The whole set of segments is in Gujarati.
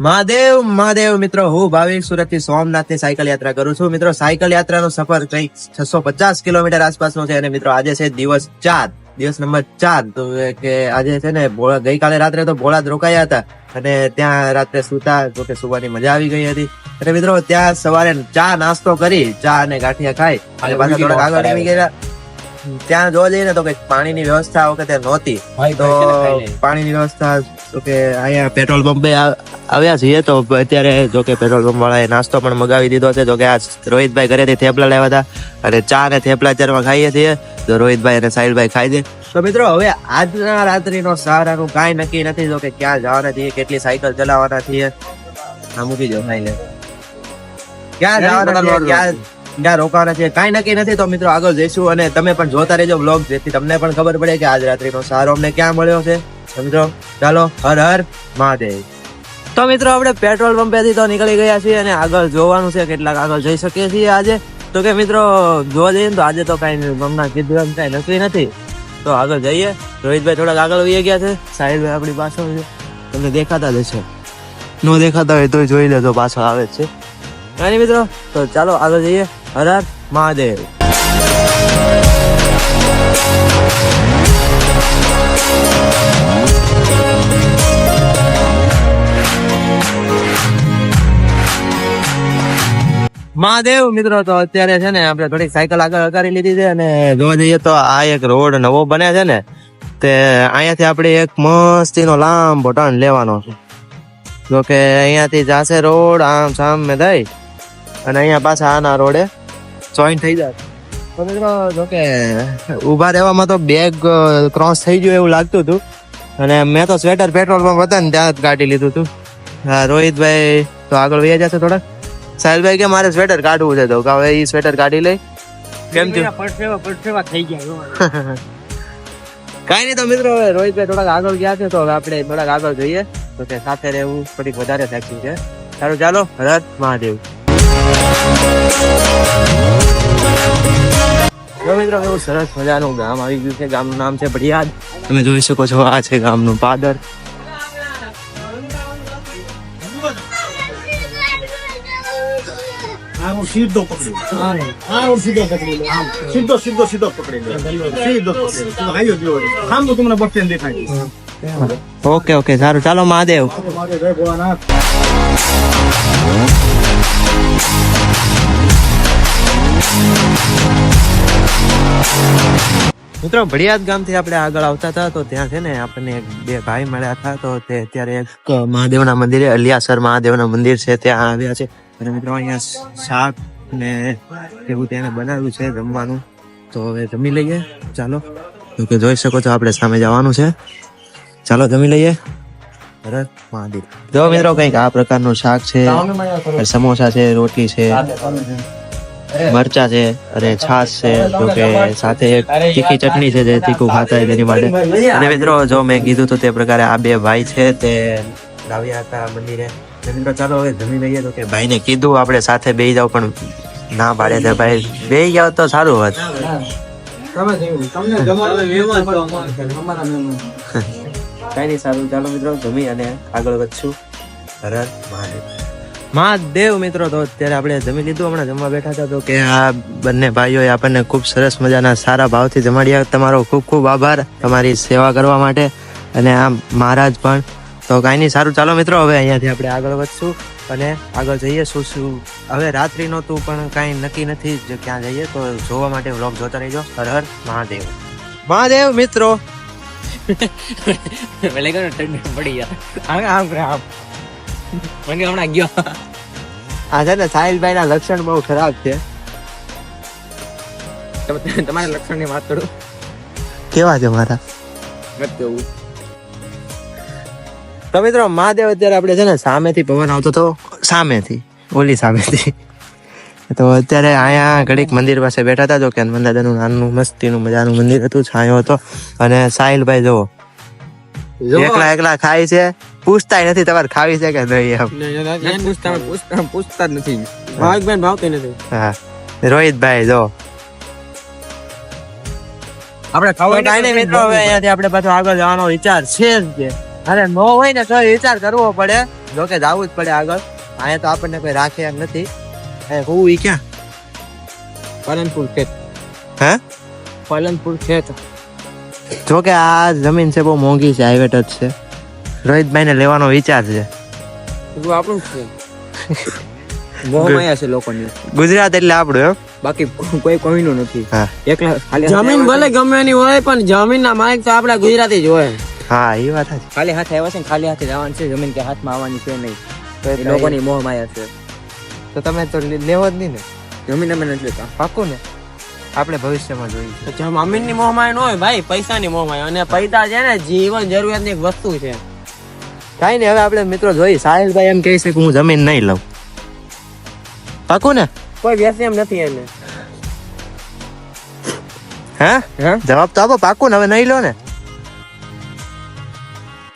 મહાદેવ મહાદેવ મિત્રો, હું ભાવિક સુરત થી સોમનાથ ની સાયકલ યાત્રા કરું છું. મિત્રો સાયકલ યાત્રાનો સફર કઈક 650 કિલોમીટર આસપાસનો છે. અને મિત્રો આજે છે દિવસ નંબર 4. તો કે આજે છે ને ગઈકાલે રાત્રે તો ભોળા જ રોકાયા હતા અને ત્યાં રાત્રે સુતા, તો કે સુવાની મજા આવી ગઈ હતી. અને મિત્રો ત્યાં સવારે ચા નાસ્તો કરી, ચા અને ગાંઠિયા ખાઈ અને પાછા થોડાક આગળ આવી ગયા. ત્યાં જોવા જઈએ ને તો કઈક પાણીની વ્યવસ્થા આ વખતે નહોતી. તો પાણીની વ્યવસ્થા તો કે અહીંયા પેટ્રોલ પંપે આવ્યા છીએ. તો અત્યારે જો કે પેટ્રોલ પંપ વાળાએ નાસ્તો પણ મગાવી દીધો છે. જો કે આ રોહિતભાઈ ઘરેથી થેપલા લાવ્યા હતા અને ચા અને થેપલા અત્યારમાં ખાઈએ છીએ. તો રોહિતભાઈ અને સાહિલભાઈ ખાઈ દે. તો મિત્રો હવે આજના રાત્રિનો સહારાનું કાંઈ નક્કી નથી. જો કે ક્યાં જવાના છીએ, કેટલી સાયકલ ચલાવવાના છીએ. આ મૂકી દો ભાઈને. ક્યાં જવાના છીએ, ક્યાં રોકાવાના છે, કાંઈ નક્કી નથી. તો મિત્રો આગળ જઈશું અને તમે પણ જોતા રહેજો બ્લોગ, જેથી તમને પણ ખબર પડે કે આજ રાત્રિનો સહારો અમને ક્યાં મળ્યો છે. તો મિત્રો ચાલો, હર હર મહાદેવ. તો મિત્રો આપણે પેટ્રોલ પંપેથી તો નીકળી ગયા છીએ અને આગળ જોવાનું છે કેટલાક આગળ જઈ શકીએ છીએ આજે. તો કે મિત્રો જોવા જઈએ તો આજે તો કાંઈ હમણાં કીધું એમ કાંઈ નક્કી નથી. તો આગળ જઈએ. રોહિતભાઈ થોડાક આગળ વહી ગયા છે, સાહિલભાઈ આપણી પાછળ છે. તમને દેખાતા જ હશે, નો દેખાતા હોય તો જોઈ લેજો, પાછળ આવે જ છે. કાંઈ નહીં મિત્રો, તો ચાલો આગળ જઈએ. હર હર મહાદેવ. મહાદેવ મિત્રો, તો અત્યારે છે ને આપણે થોડીક સાયકલ આગળ હકારી લીધી છે અને જોવા જઈએ તો આ એક રોડ નવો બને છે ને, તે અહીંયાથી આપણે એક મસ્તીનો લાંબો ટર્ન લેવાનો છે. જો કે અહીંયાથી જાશે રોડ આમ સામે થઈ અને અહીંયા પાછા આના રોડે જોઈન્ટ થઈ જાય. તો મિત્રો જો કે ઉભા રહેવામાં તો બેગ ક્રોસ થઈ ગયું એવું લાગતું હતું અને મેં તો સ્વેટર પેટ્રોલ પંપ હતા ને ત્યાં જ કાઢી લીધું હતું. રોહિતભાઈ તો આગળ વહી જશે થોડાક. સાહિલભાઈ કે મારે સ્વેટર કાઢવું છે, તો હવે એ સ્વેટર કાઢી લઈ. કેમ થયું? પરસેવા થઈ ગયા. કઈ નહીં. તો મિત્રો રોહિતભાઈ થોડાક આગળ ગયા છે, તો હવે આપણે થોડાક આગળ જોઈએ. તો કે સાથે રહેવું થોડીક વધારે સેક્સી છે. સારું ચાલો, હર હર મહાદેવ. જો મિત્રો એવું સરસ મજાનું ગામ આવી ગયું છે. ગામનું નામ છે ભડિયાદ. તમે જોઈ શકો છો, આ છે ગામનું પાદર. સીધો પકડી સીધો પકડી આમ તો તમને બસ સ્ટેન્ડ દેખાય. ઓકે ઓકે, સારું ચાલો મહાદેવ. મિત્રો ભડિયાદ ગામથી આપણે આગળ આવતા હતા તો ત્યાં છે ને આપણને બે ભાઈ મળ્યા હતા. તો તે અત્યારે એક મહાદેવના મંદિરે, અલિયાસર મહાદેવના મંદિર છે, ત્યાં આવ્યા છે. અને મિત્રો અહીંયા શાક ને એવું ત્યાં બનાવ્યું છે જમવાનું. તો હવે જમી લઈએ ચાલો. તો કે જોઈ શકો છો આપણે સામે જવાનું છે. ચાલો જમી લઈએ. હર હર મહાદેવ. જો મિત્રો કંઈક આ પ્રકારનું શાક છે, સમોસા છે, રોટલી છે, મરચા છે અને છાશ છે. તો કે સાથે એક તીખી ચટણી છે, જે તીખું ખાતા હોય તેની માટે. અને મિત્રો જો મેં કીધું તો તે પ્રકારે આ બે ભાઈ છે તે લાવ્યા હતા મંદિરે. મિત્રો ચાલો હવે જમી લઈએ. તો કે ભાઈને કીધું આપણે સાથે બેસી જાવ, પણ ના પાડે છે ભાઈ. બેસી જાવ તો સારું હોત. કઈ નહીં, સારું ચાલો મિત્રો જમી અને આગળ વધશું. હર હર મહાદેવ. મહાદેવ મિત્રો, તો અત્યારે આપણે જમી લીધું, હમણાં જમવા બેઠા હતા. તો કે આ બંને ભાઈઓએ આપણને ખૂબ સરસ મજાના સારા ભાવથી જમાડ્યા. તમારો ખૂબ ખૂબ આભાર તમારી સેવા કરવા માટે. અને આ મહારાજ પણ. તો કાંઈ નહીં, સારું ચાલો મિત્રો હવે અહીંયાથી આપણે આગળ વધશું અને આગળ જઈએ. શું હવે રાત્રિનો તું પણ કાંઈ નક્કી નથી જે ક્યાં જઈએ. તો જોવા માટે વ્લોગ જોતા રહેજો. હર હર મહાદેવ. મહાદેવ મિત્રો હમણાં ગયો. આ છે ને સાહિલભાઈ ના લક્ષણ બહુ ખરાબ છે. તમારા લક્ષણ ની વાત કરું. કેવા છે મારા? તો મિત્રો મહાદેવ અત્યારે આપણે છે ને સામેથી પવન આવતો હતો, સામેથી ઓલી સામેથી. તો અત્યારે અહીંયા ઘડીક મંદિર પાસે બેઠા હતા. જો કે હનુમાન નાનું મસ્તીનું મજાનું મંદિર હતું, છાંયો હતો. અને સાહિલભાઈ જો એકલા એકલા ખાય છે, પૂછતા નથી તમારે ખાવી છે કે નહીં. પૂછતા જ નથી. ભાવિકભાઈ ભાવતી નથી. હા, રોહિતભાઈ જો આપણે ખાવા મિત્રો. હવે અહીંયાથી આપણે પાછો આગળ જવાનો વિચાર છે જ. અરે નો હોય ને તો વિચાર કરવો પડે. જોકે જવું જ પડે આગળ. અહીંયા તો આપણને કોઈ રાખે એમ નથી. હું ઈ ક્યાં પાલનપુર ખેત. હે પાલનપુર ખેત. જોકે આ જમીન છે બહુ મોંઘી છે, હાઈવે ટચ છે. રોહિતભાઈ ને લેવાનો વિચાર છે. બધું આપણું જ છે. મોહમાયા છે લોકોની. ગુજરાત એટલે આપણું એમ. બાકી કોઈ કોઈનું નથી. હા. એકલા ખાલી જમીન ભલે ગમે એની હોય પણ જમીન ના માલિક તો આપડા ગુજરાતી જ હોય. હા એ વાત છે. ખાલી હાથે આવ્યા છે ને ખાલી હાથે જવાનું છે. જમીન કે હાથમાં આવવાની છે નહીં. એ લોકોની મોહમાયા છે. તો તમે તો લેવો જ નહીં ને. જમીન અમે નથી લેતા. પાકું ને. આપણે ભવિષ્યમાં જોઈએ. જમીન ની મોહમાયા ન હોય ભાઈ, પૈસા ની મોહમાયા. અને પૈસા છે ને જીવન જરૂરિયાત ની એક વસ્તુ છે. કઈ નહીં, હવે આપણે મિત્રો જોઈએ. સાહિલભાઈ એમ કહે છે કે હું જમીન નહીં લઉં. પાકું ને. કોઈ વ્યસન એમ નથી એને. હે જવાબ તો આપો. પાકું ને, હવે નહીં લો ને.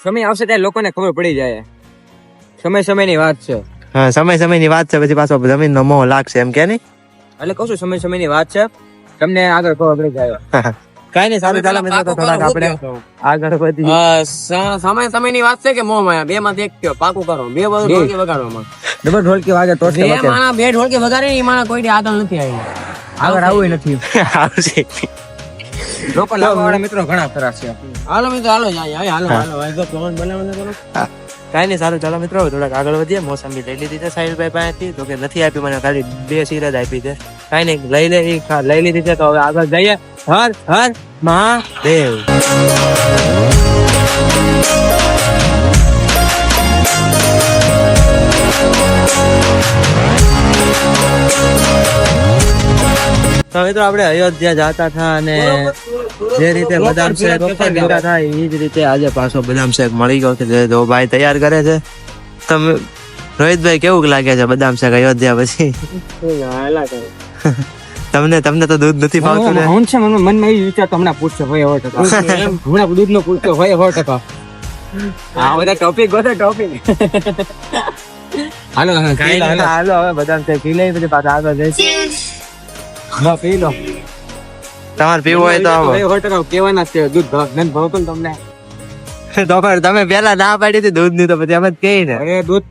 સમય આવશે ત્યારે લોકોને ખબર પડી જાય. સમયની વાત છે. હા, સમયની વાત છે. પછી પાછો જમીન નો મોહ લાગશે એમ કે નહીં. એટલે કહું છું સમયની વાત છે. તમને આગળ ખબર પડી જાય. કઈ નહીં, સારું ચાલો મિત્રો. તો થોડાક આપણે આગળ વધી. સમયની વાત છે કે મોહ માયા બે માંથી એક કયો પાકું કરો. બે બધું ઢોલકી વગાડવામાં. ડબલ ઢોલકી વાગે તો બે માણા બે ઢોલકી વગાડે ને એ માણા કોઈ આગળ નથી આવી. આગળ આવું નથી. આવશે. લોકો લાવવાવાળા મિત્રો ઘણા ખરા છે. હાલો મિત્રો હાલો જાય. હાલો પ્લાન બનાવવાનો કરો. કઈ નહીં, સારું ચાલો મિત્રો. થોડાક આગળ વધીએ. મોસંબી લઈ લીધી છે સાહિલભાઈ પાસેથી. તો કે નથી આપી મને, ખાલી 2 સીર જ આપી છે. કઈ નહીં, લઈ લીધી છે. તો હવે આગળ જઈએ. હર હર મહાદેવ. તો મિત્રો આપણે અયોધ્યા જતા હતા અને જે રીતે બદામ શેક પીતા હતા એ જ રીતે આજે પાછો બદામ શેક મળી ગયો છે, જે ભાઈ તૈયાર કરે છે. તમે રોહિતભાઈ કેવું લાગે છે બદામ શેક અયોધ્યા પછી? તમને તો દૂધ નથી ભાવતું ને? હું છે મનમાં એ વિચાર તમને પૂછશે ભાઈ 100%. હમણાં દૂધ નો પૂછતો ભાઈ 100%. હા બધા ટોપિક હાલો હવે બદામ શેક પી લઈ, પછી પાછા આગળ જઈશું. હા પી લો. તમારે પીવું હોય તો આવો. 100% કેવાના છે દૂધ નથી ભાવતું ને તમને. તો પણ તમે પેલા ના પાડી હતી દૂધ ની, તો પછી એમ જ કહી ને. અરે દૂધ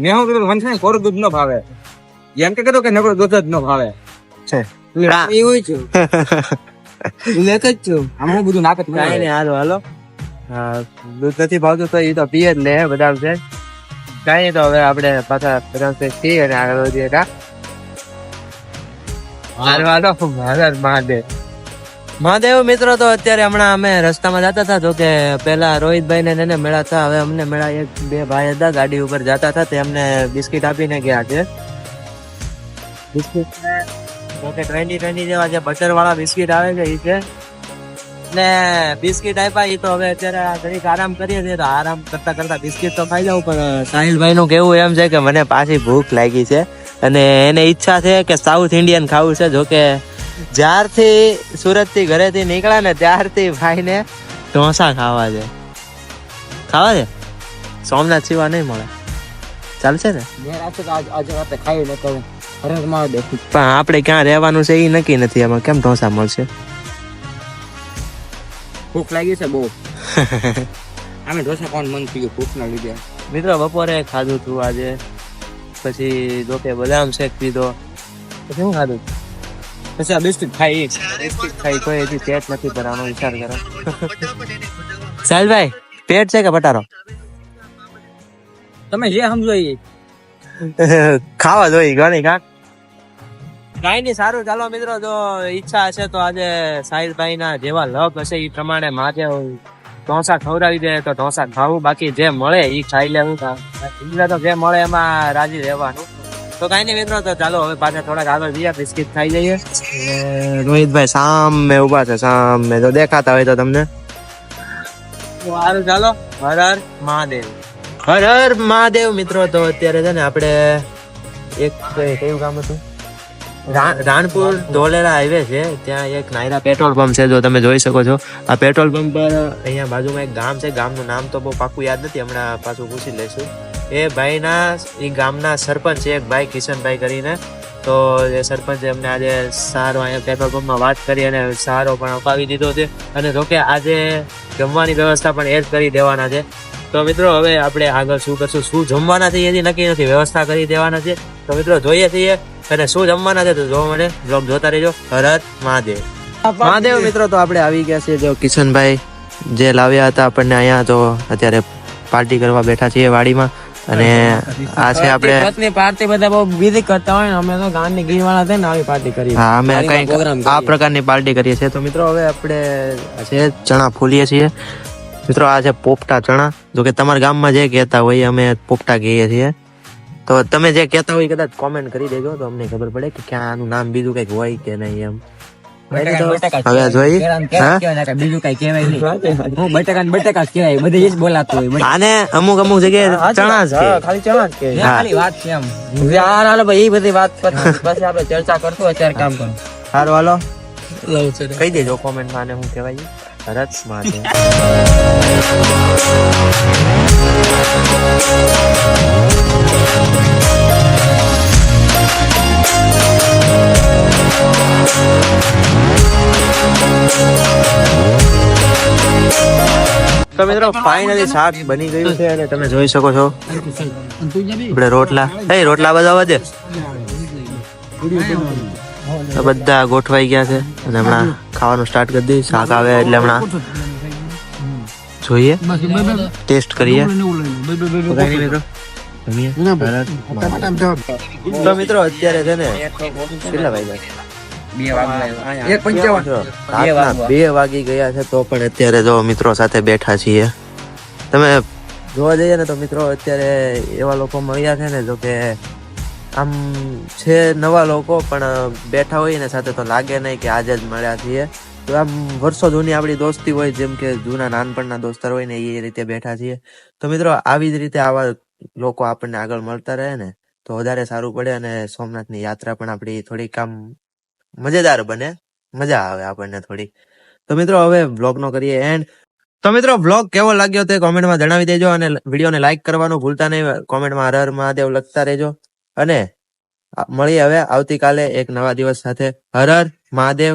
મેં હું કીધું મને કોરું દૂધ ન ભાવે. એમ કે કીધું કે નકરું દૂધ જ ન ભાવે છે. એવું છું લેક જ છું. આમાં બધું નાખત કઈ નહીં, હાલો. હા, દૂધ નથી ભાવતું તો એ તો પીએ જ લે બદામ શેક. કઈ નહીં, તો હવે આપણે પાછા બદામ શેક પીએ અને આગળ વધીએ. મહાદેવ મિત્રો. તો અત્યારે હમણાં અમે રસ્તામાં જતા હતા. તો કે પેલા રોહિતભાઈ ને એને મેળા હતા. હવે અમને મેળા 1-2 ભાઈ હતા ગાડી ઉપર જતા હતા. તે અમને બિસ્કિટ આપીને ગયા છે. બિસ્કિટ ઓકે 20 જેવા જે બટર વાળા બિસ્કિટ આવે છે એ છે ને. બિસ્કિટ આપ્યા એ તો હવે અત્યારે ઘડીક આરામ કરીએ છીએ. તો આરામ કરતા કરતા બિસ્કિટ તો ખાઈ જાવ. પણ સાહિલભાઈ નું કેવું એમ છે કે મને પાછી ભૂખ લાગી છે અને એને ઈચ્છા છે કે સાઉથ ઇન્ડિયન ખાવું છે. જોકે જ્યારથી સુરત થી ઘરેથી નીકળ્યા ને ત્યારથી ભાઈ ને ઢોસા ખાવા છે. સોમનાથ સિવા નહીં મળે. ચાલશે ને? પણ આપણે ક્યાં રહેવાનું છે એ નક્કી નથી. એમાં કેમ ઢોસા મળશે? ભૂખ લાગી છે બહુ. અમે ઢોસા કોણ મન થયું ભૂખ ના લીધે. મિત્રો બપોરે ખાધું તું આજે. પછી જોકે બદામ શેક પીધો. પછી શું ખાધું? પછી આ બિસ્કિટ ખાઈ કોઈ હજી પેટ નથી ભરવાનો વિચાર કરો. સાહિલભાઈ પેટ છે કે પટારો? તમે જે સમજો એ ખાવા જોઈએ ઘણી કાંક. કઈ નહીં, સારું ચાલો મિત્રો. જો ઈચ્છા હશે તો આજે સાહિલભાઈ ના જેવા લગ હશે એ પ્રમાણે માથે ઢોસા ખવડાવી દે તો ઢોસા ખાવું. બાકી જે મળે એ ખાઈ લેવું. તો જે મળે એમાં રાજી રહેવાનું. તો કઈ નહીં મિત્રો. તો ચાલો હવે પાછા થોડાક આગળ જઈએ, બિસ્કિટ ખાઈ જઈએ. રોહિતભાઈ સામે ઉભા છે, સામે તો દેખાતા હોય તો તમને. સારું ચાલો. હર હર મહાદેવ. હર હર મહાદેવ મિત્રો. તો અત્યારે છે ને આપણે એક કયું ગામ હતું? રાણપુર ધોલેરા હાઈવે છે. ત્યાં એક નાયરા પેટ્રોલ પંપ છે. જો તમે જોઈ શકો છો આ પેટ્રોલ પંપ પર અહીંયા બાજુમાં એક ગામ છે. ગામનું નામ તો બહુ પાકું યાદ નથી, હમણાં પાછું પૂછી લઈશું. એ ભાઈના એ ગામના સરપંચ છે એક ભાઈ કિશનભાઈ કરીને. તો એ સરપંચે અમને આજે સારો અહીંયા પેટ્રોલ પંપમાં વાત કરી અને સારો પણ અપાવી દીધો છે. અને જોકે આજે જમવાની વ્યવસ્થા પણ એ જ કરી દેવાના છે. તો મિત્રો હવે આપણે આગળ શું કરશું, શું જમવાના છે એની નક્કી નથી, વ્યવસ્થા કરી દેવાના છે. તો મિત્રો જોઈએ છીએ અને શું જમવાના છે તો જોવા માટે બ્લોગ જોતા રહેજો. હર હર મહાદેવ. મહાદેવ મિત્રો, તો આપણે આવી ગયા છીએ જો કિશનભાઈ જે લાવ્યા હતા આપણને અહીંયા, તો અત્યારે પાર્ટી કરવા બેઠા છીએ વાડીમાં. અને આ છે આપણે પાર્ટી બધા બહુ બીજી કરતા હોય ને, અમે તો ગામની ગીરવાળા છે ને આવી પાર્ટી કરી. હા, અમે કઈ આ પ્રકારની પાર્ટી કરીએ છીએ. તો મિત્રો હવે આપણે છે ચણા ફોલીએ છીએ મિત્રો. આ છે પોપટા ચણા, જો કે તમારા ગામમાં જે કહેતા હોય અમે પોપટા કહીએ છીએ. તો તમે જે કહેતા હોય કદાચ કોમેન્ટ કરી દેજો તો અમને ખબર પડે કે ક્યાં આનું નામ બીજું કઈક હોય કે નહીં એમ. હવે જોઈ બીજું કઈ કહેવાય નહીં. હું બટાકા કહેવાય, બધે જ બોલાતું હોય. આને અમુક જગ્યાએ ચણા જ કે ખાલી ચણા જ કે ખાલી વાત છે એમ. યાર હાલો ભાઈ, એ બધી વાત પછી આપણે ચર્ચા કરશું. અત્યારે કામ કરો. સારું હાલો કહી દેજો કોમેન્ટમાં આને શું કહેવાય. ભરત મહાદેવ. તો મિત્રો ફાઇનલી શાક બની ગયું છે અને તમે જોઈ શકો છો આપણે રોટલા બધા વધે બધા ગોઠવાઈ ગયા છે અને હમણાં ખાવાનું સ્ટાર્ટ કરી દઈએ. શાક આવે એટલે હમણાં જોઈએ, ટેસ્ટ કરીએ. તો મિત્રો અત્યારે છે ને કેટલા વાગ્યા? 2 વાગી ગયા છે તો પણ અત્યારે જો મિત્રો સાથે બેઠા છીએ. તમે જોવા જઈએ ને તો મિત્રો અત્યારે એવા લોકો મળ્યા છે ને, જો કે આમ છે નવા લોકો પણ બેઠા હોય ને સાથે તો લાગે નહીં કે આજે જ મળ્યા છીએ. તો આમ વર્ષો જૂની આપણી દોસ્તી હોય, જેમ કે જૂના નાનપણના દોસ્તાર હોય ને એ રીતે બેઠા છીએ. તો મિત્રો આવી જ રીતે આવા લોકો આપણને આગળ મળતા રહે ને તો વધારે સારું પડે અને સોમનાથની યાત્રા પણ આપણી થોડીક આમ મજેદાર બને, મજા આવે આપણને થોડી. તો મિત્રો હવે વ્લોગ નો કરીએ એન્ડ. તો મિત્રો વ્લોગ કેવો લાગ્યો તે કોમેન્ટમાં જણાવી દેજો અને વિડીયોને લાઈક કરવાનું ભૂલતા નહીં. કોમેન્ટમાં હર હર મહાદેવ લખતા રહેજો અને મળીએ હવે આવતીકાલે એક નવા દિવસ સાથે. હર હર મહાદેવ.